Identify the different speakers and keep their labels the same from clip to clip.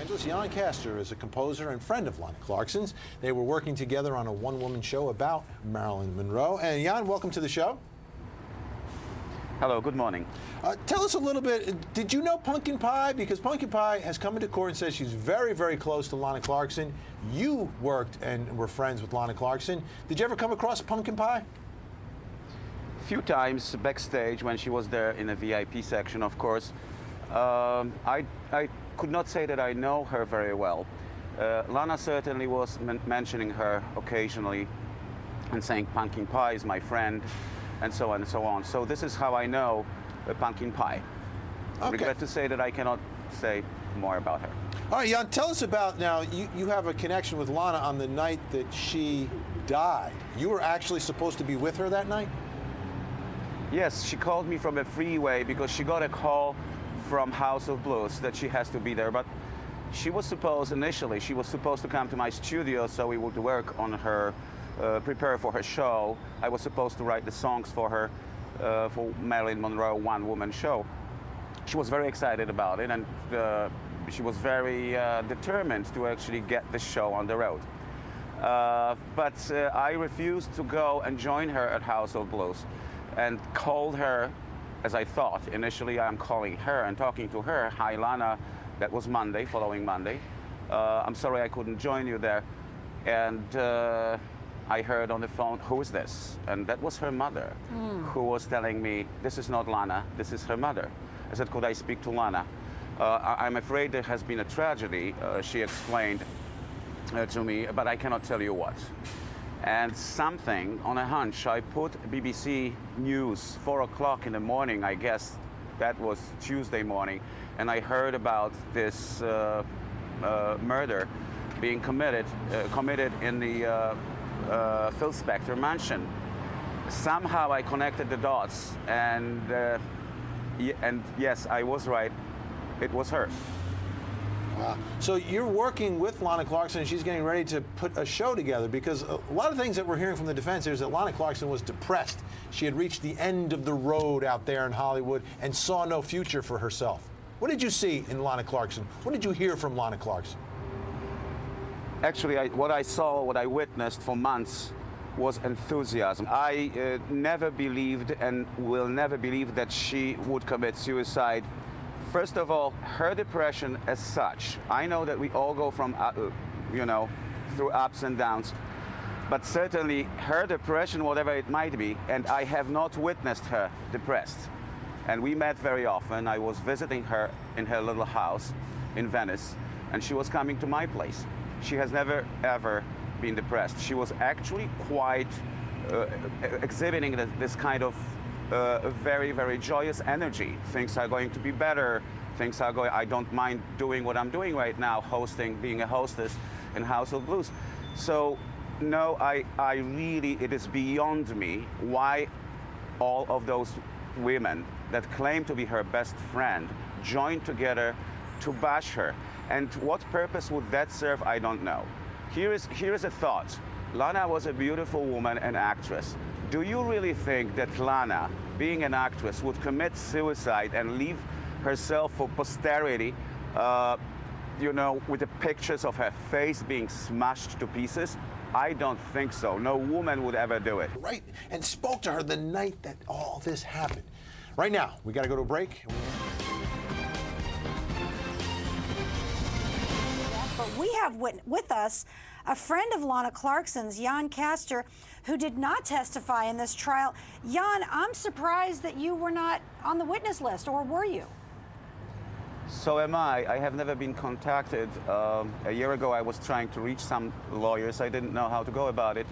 Speaker 1: Angeles. Jann Castor is a composer and friend of Lana Clarkson's. They were working together on a one-woman show about Marilyn Monroe. And Jann, welcome to the show.
Speaker 2: Hello, good morning.
Speaker 1: Tell us a little bit, did you know Pumpkin Pie? Because Pumpkin Pie has come into court and says she's very, very close to Lana Clarkson. You worked and were friends with Lana Clarkson. Did you ever come across Pumpkin Pie?
Speaker 2: A few times backstage when she was there in the VIP section, of course. I could not say that I know her very well. Lana certainly was mentioning her occasionally and saying Pumpkin Pie is my friend, and so on and so on. So this is how I know Pumpkin Pie. I regret to say that I cannot say more about her.
Speaker 1: All right, Jann, tell us about, now, you have a connection with Lana on the night that she died. You were actually supposed to be with her that night?
Speaker 2: Yes, she called me from a freeway because she got a call from House of Blues that she has to be there. But she was supposed, initially, she was supposed to come to my studio so we would work on her, prepare for her show. I was supposed to write the songs for her, for Marilyn Monroe one-woman show. She was very excited about it, and she was very determined to actually get the show on the road. But I refused to go and join her at House of Blues, and called her, as I thought. Initially, I'm calling her and talking to her. Hi, Lana. That was Monday, following Monday. I'm sorry I couldn't join you there. And I heard on the phone, who is this? And that was her mother, who was telling me, this is not Lana, this is her mother. I said, could I speak to Lana? I'm afraid there has been a tragedy, she explained to me, but I cannot tell you what. And something, on a hunch, I put BBC News, 4 o'clock in the morning, I guess that was Tuesday morning, and I heard about this murder being committed in the Phil Spector mansion. Somehow I connected the dots, and yes, I was right. It was her.
Speaker 1: Wow. So you're working with Lana Clarkson, and she's getting ready to put a show together, because a lot of things that we're hearing from the defense is that Lana Clarkson was depressed. She had reached the end of the road out there in Hollywood and saw no future for herself. What did you see in Lana Clarkson? What did you hear from Lana Clarkson?
Speaker 2: Actually, what I saw, what I witnessed for months was enthusiasm. I never believed and will never believe that she would commit suicide. First of all, her depression as such. I know that we all go from, you know, through ups and downs, but certainly her depression, whatever it might be, and I have not witnessed her depressed. And we met very often. I was visiting her in her little house in Venice, and she was coming to my place. She has never, ever been depressed. She was actually quite exhibiting this kind of very, very joyous energy. Things are going to be better. Things are going, I don't mind doing what I'm doing right now, hosting, being a hostess in House of Blues. So, no, I really, it is beyond me why all of those women that claim to be her best friend joined together to bash her. And what purpose would that serve, I don't know. Here is a thought. Lana was a beautiful woman and actress. Do you really think that Lana, being an actress, would commit suicide and leave herself for posterity, you know, with the pictures of her face being smashed to pieces? I don't think so. No woman would ever do it.
Speaker 1: Right, and spoke to her the night that all this happened. Right now, we got to go to a break.
Speaker 3: But we have with us a friend of Lana Clarkson's, Jann Castor, who did not testify in this trial. Jann, I'm surprised that you were not on the witness list, or were you?
Speaker 2: So am I. I have never been contacted. A year ago, I was trying to reach some lawyers. I didn't know how to go about it.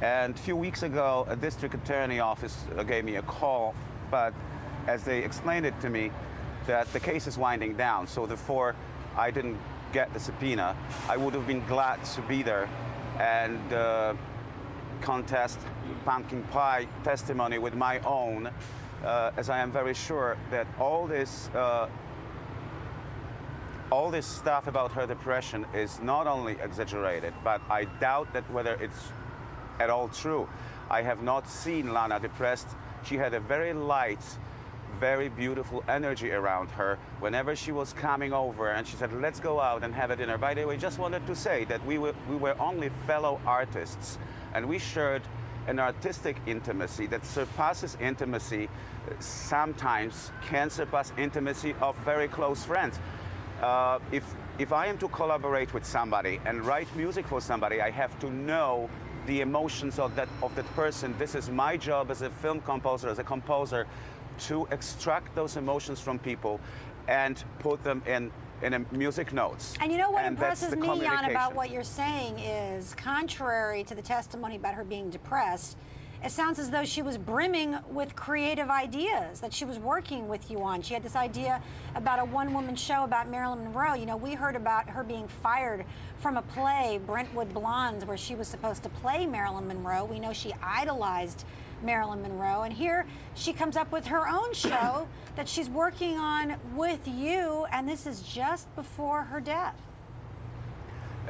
Speaker 2: And a few weeks ago, a district attorney office gave me a call, but as they explained it to me, that the case is winding down, so therefore I didn't get the subpoena. I would have been glad to be there and contest Pumpkin Pie testimony with my own, as I am very sure that all this stuff about her depression is not only exaggerated, but I doubt that whether it's at all true. I have not seen Lana depressed. She had a very light very beautiful energy around her whenever she was coming over, and she said, let's go out and have a dinner. By the way, just wanted to say that we were only fellow artists, and we shared an artistic intimacy that surpasses intimacy, sometimes can surpass intimacy of very close friends. If I am to collaborate with somebody and write music for somebody, I have to know the emotions of that person. This is my job as a film composer, as a composer, to extract those emotions from people and put them in music notes.
Speaker 3: And you know what impresses me, Jann, about what you're saying is, contrary to the testimony about her being depressed, it sounds as though she was brimming with creative ideas that she was working with you on. She had this idea about a one-woman show about Marilyn Monroe. You know, we heard about her being fired from a play, Brentwood Blondes, where she was supposed to play Marilyn Monroe. We know she idolized Marilyn Monroe, and here she comes up with her own show that she's working on with you, and this is just before her death.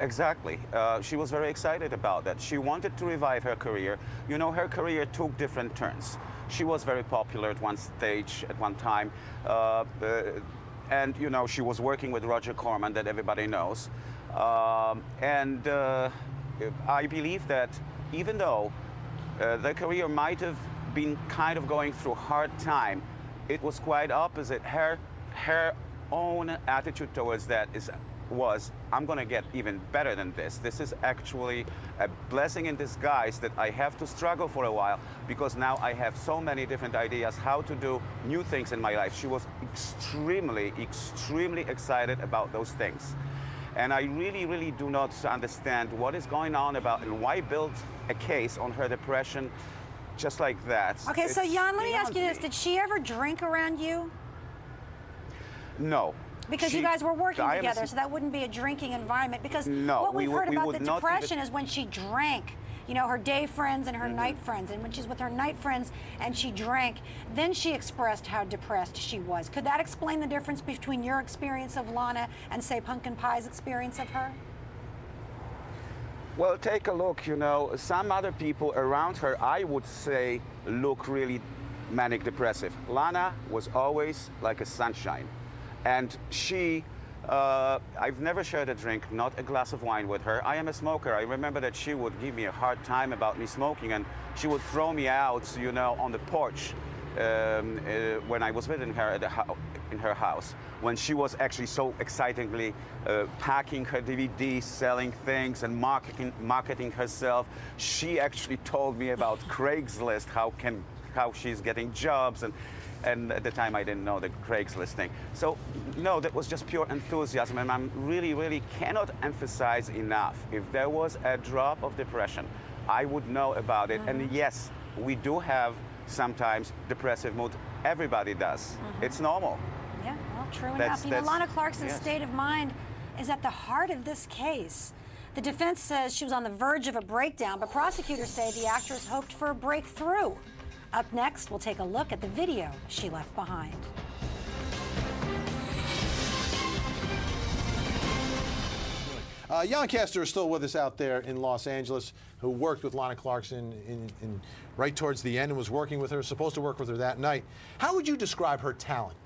Speaker 2: Exactly. She was very excited about that. She wanted to revive her career. You know, her career took different turns. She was very popular at one stage, at one time, and you know, she was working with Roger Corman, that everybody knows. And I believe that even though their career might have been kind of going through a hard time, it was quite opposite. Her own attitude towards that was, I'm going to get even better than this. This is actually a blessing in disguise that I have to struggle for a while, because now I have so many different ideas how to do new things in my life. She was extremely, extremely excited about those things. And I really, really do not understand what is going on about and why build a case on her depression just like that.
Speaker 3: Okay, so Jann, let me ask you this. Did she ever drink around you?
Speaker 2: No.
Speaker 3: Because you guys were working together, so that wouldn't be a drinking environment. Because what we've heard about the depression is when she drank, you know, her day friends and her night friends. And when she's with her night friends and she drank, then she expressed how depressed she was. Could that explain the difference between your experience of Lana and, say, Pumpkin Pie's experience of her?
Speaker 2: Well, take a look, you know, some other people around her, I would say, look really manic depressive. Lana was always like a sunshine. And she, I've never shared a drink, not a glass of wine with her. I am a smoker. I remember that she would give me a hard time about me smoking, and she would throw me out, you know, on the porch when I was visiting her at in her house, when she was actually so excitingly packing her DVDs, selling things, and marketing herself. She actually told me about Craigslist, how she's getting jobs, and at the time I didn't know the Craigslist thing. So no, that was just pure enthusiasm, and I really, really cannot emphasize enough. If there was a drop of depression, I would know about it. And yes, we do have sometimes depressive mood. Everybody does. It's normal.
Speaker 3: Yeah, well, true enough. You know, Lana Clarkson's state of mind is at the heart of this case. The defense says she was on the verge of a breakdown, but prosecutors say the actress hoped for a breakthrough. Up next, we'll take a look at the video she left behind.
Speaker 1: Jann Castor is still with us out there in Los Angeles, who worked with Lana Clarkson in right towards the end and was working with her, supposed to work with her that night. How would you describe her talent?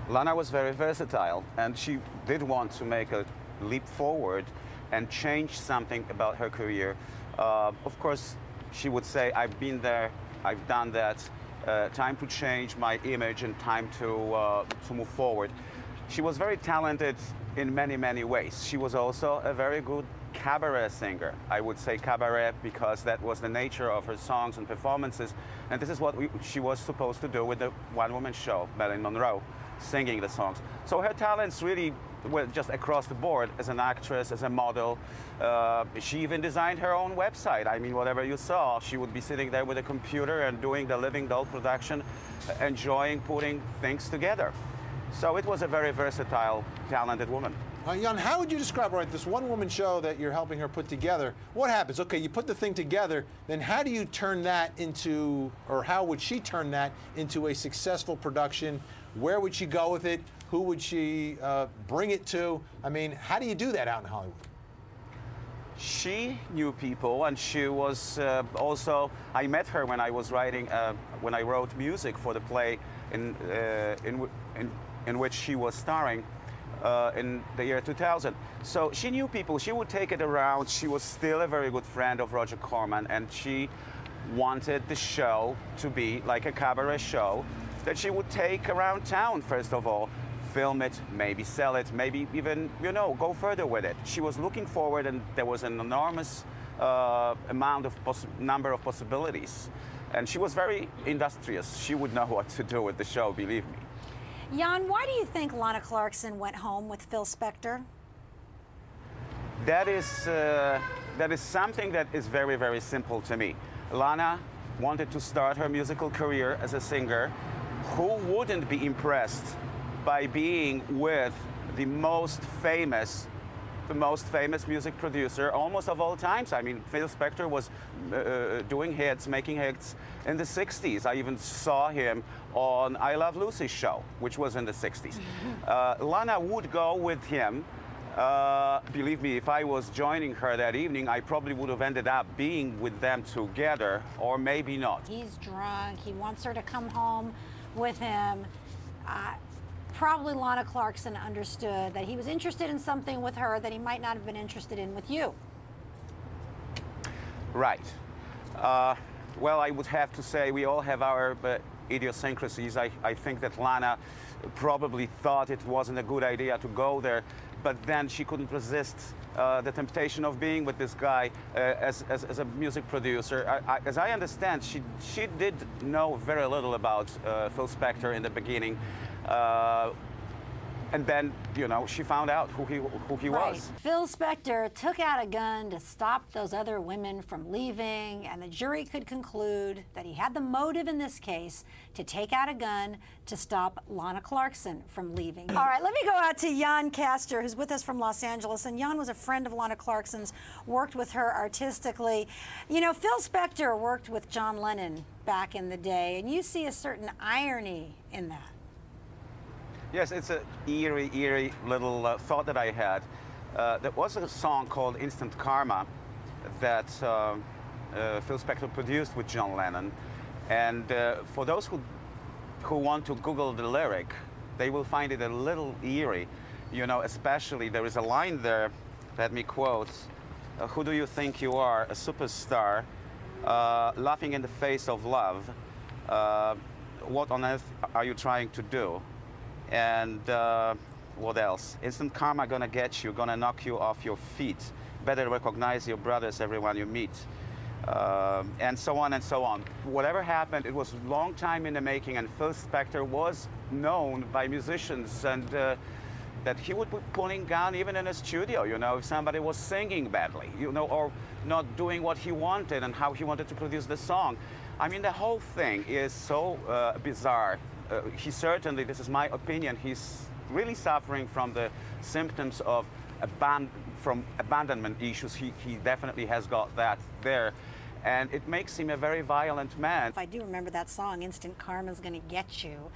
Speaker 2: Lana was very versatile, and she did want to make a leap forward and change something about her career. Of course, she would say, I've been there, I've done that, time to change my image and time to move forward. She was very talented in many, many ways. She was also a very good cabaret singer. I would say cabaret because that was the nature of her songs and performances, and this is what she was supposed to do with the one-woman show, Marilyn Monroe, singing the songs. So her talents really were just across the board as an actress, as a model. She even designed her own website. I mean, whatever you saw, she would be sitting there with a computer and doing the living doll production, enjoying putting things together. So it was a very versatile, talented woman.
Speaker 1: Jann, how would you describe, this one-woman show that you're helping her put together? What happens? Okay, you put the thing together, then how do you turn that into, or how would she turn that into a successful production? Where would she go with it? Who would she bring it to? I mean, how do you do that out in Hollywood?
Speaker 2: she knew people, and she was also. I met her when I was writing, when I wrote music for the play in which she was starring in the year 2000. So she knew people. She would take it around. She was still a very good friend of Roger Corman, and she wanted the show to be like a cabaret show that she would take around town. First of all, film it, maybe sell it, maybe even, you know, go further with it. She was looking forward, and there was an enormous number of possibilities. And she was very industrious. She would know what to do with the show, believe me.
Speaker 3: Jann, why do you think Lana Clarkson went home with Phil Spector?
Speaker 2: That is something that is very, very simple to me. Lana wanted to start her musical career as a singer. Who wouldn't be impressed by being with the most famous music producer almost of all times? I mean, Phil Spector was doing hits, making hits in the 60s. I even saw him on I Love Lucy's show, which was in the 60s. Lana would go with him. Believe me, if I was joining her that evening, I probably would have ended up being with them together, or maybe not.
Speaker 3: He's drunk. He wants her to come home with him. Probably Lana Clarkson understood that he was interested in something with her that he might not have been interested in with you.
Speaker 2: Right. Well, I would have to say we all have our idiosyncrasies. I think that Lana probably thought it wasn't a good idea to go there, but then she couldn't resist the temptation of being with this guy as a music producer. As I understand, she did know very little about Phil Spector in the beginning. And then, you know, she found out who he was.
Speaker 3: Phil Spector took out a gun to stop those other women from leaving, and the jury could conclude that he had the motive in this case to take out a gun to stop Lana Clarkson from leaving. All right, let me go out to Jann Castor, who's with us from Los Angeles. And Jann was a friend of Lana Clarkson's, worked with her artistically. You know, Phil Spector worked with John Lennon back in the day, and you see a certain irony in that.
Speaker 2: Yes, it's an eerie little thought that I had. There was a song called Instant Karma that Phil Spector produced with John Lennon. And for those who want to Google the lyric, they will find it a little eerie. You know, especially there is a line there, let me quote, "Who do you think you are, a superstar, laughing in the face of love? What on earth are you trying to do?" And what else? Instant karma gonna get you, gonna knock you off your feet. Better recognize your brothers, everyone you meet. And so on and so on. Whatever happened, it was a long time in the making, and Phil Spector was known by musicians, and that he would be pulling gun even in a studio, you know, if somebody was singing badly, you know, or not doing what he wanted and how he wanted to produce the song. I mean, the whole thing is so bizarre. He certainly, this is my opinion, he's really suffering from the symptoms of abandonment issues. He definitely has got that there. And it makes him a very violent man.
Speaker 3: If I do remember that song, Instant Karma's Gonna Get You.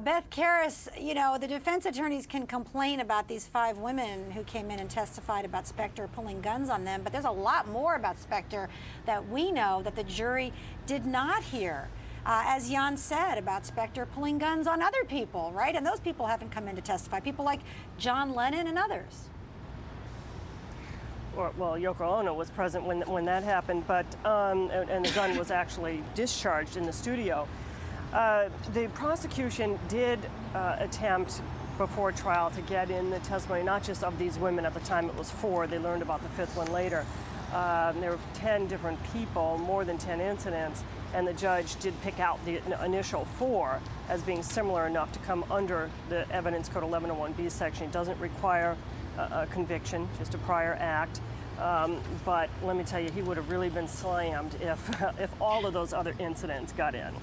Speaker 3: Beth Karas, you know, the defense attorneys can complain about these 5 women who came in and testified about Spector pulling guns on them, but there's a lot more about Spector that we know that the jury did not hear. As Jann said, about Spector pulling guns on other people, right? And those people haven't come in to testify. People like John Lennon and others.
Speaker 4: Well, Yoko Ono was present when that happened, but and the gun was actually discharged in the studio. The prosecution did attempt before trial to get in the testimony, not just of these women. At the time it was 4. They learned about the 5th one later. There were 10 different people, more than 10 incidents, and the judge did pick out the initial 4 as being similar enough to come under the Evidence Code 1101B section. It doesn't require a conviction, just a prior act. But let me tell you, he would have really been slammed if all of those other incidents got in.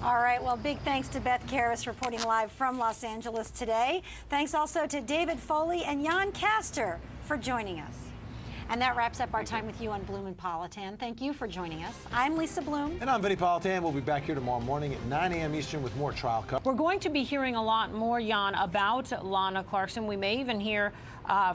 Speaker 3: All right, well, big thanks to Beth Karas reporting live from Los Angeles today. Thanks also to David Foley and Jann Castor for joining us. And that wraps up our time with you on Bloom and Politan. Thank you for joining us. I'm Lisa Bloom.
Speaker 1: And I'm Vinnie Politan. We'll be back here tomorrow morning at 9 a.m. Eastern with more trial coverage.
Speaker 5: We're going to be hearing a lot more, Jann, about Lana Clarkson. We may even hear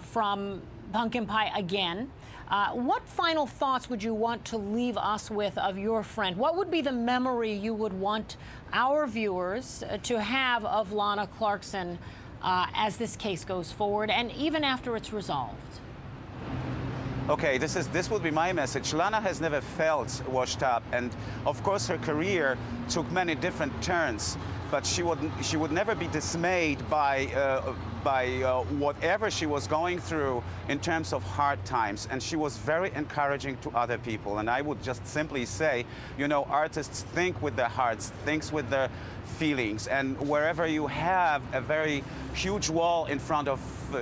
Speaker 5: from Pumpkin Pie again. What final thoughts would you want to leave us with of your friend? What would be the memory you would want our viewers to have of Lana Clarkson as this case goes forward and even after it's resolved?
Speaker 2: Okay, this would be my message. Lana has never felt washed up, and of course her career took many different turns, but she would never be dismayed by whatever she was going through in terms of hard times, and she was very encouraging to other people. And I would just simply say, you know, artists think with their hearts, think with their feelings, and wherever you have a very huge wall in front of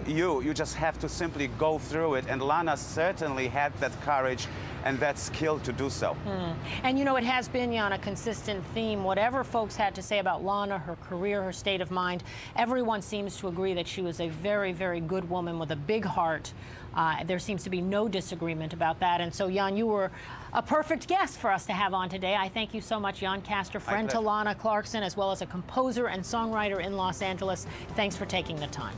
Speaker 2: you just have to simply go through it, and Lana certainly had that courage and that skill to do so.
Speaker 5: And you know, it has been, Jann, a consistent theme. Whatever folks had to say about Lana, her career, her state of mind, everyone seems to agree that she was a very, very good woman with a big heart. There seems to be no disagreement about that. And so, Jann, you were a perfect guest for us to have on today. I thank you so much, Jann Castor, friend to Lana Clarkson, as well as a composer and songwriter in Los Angeles. Thanks for taking the time.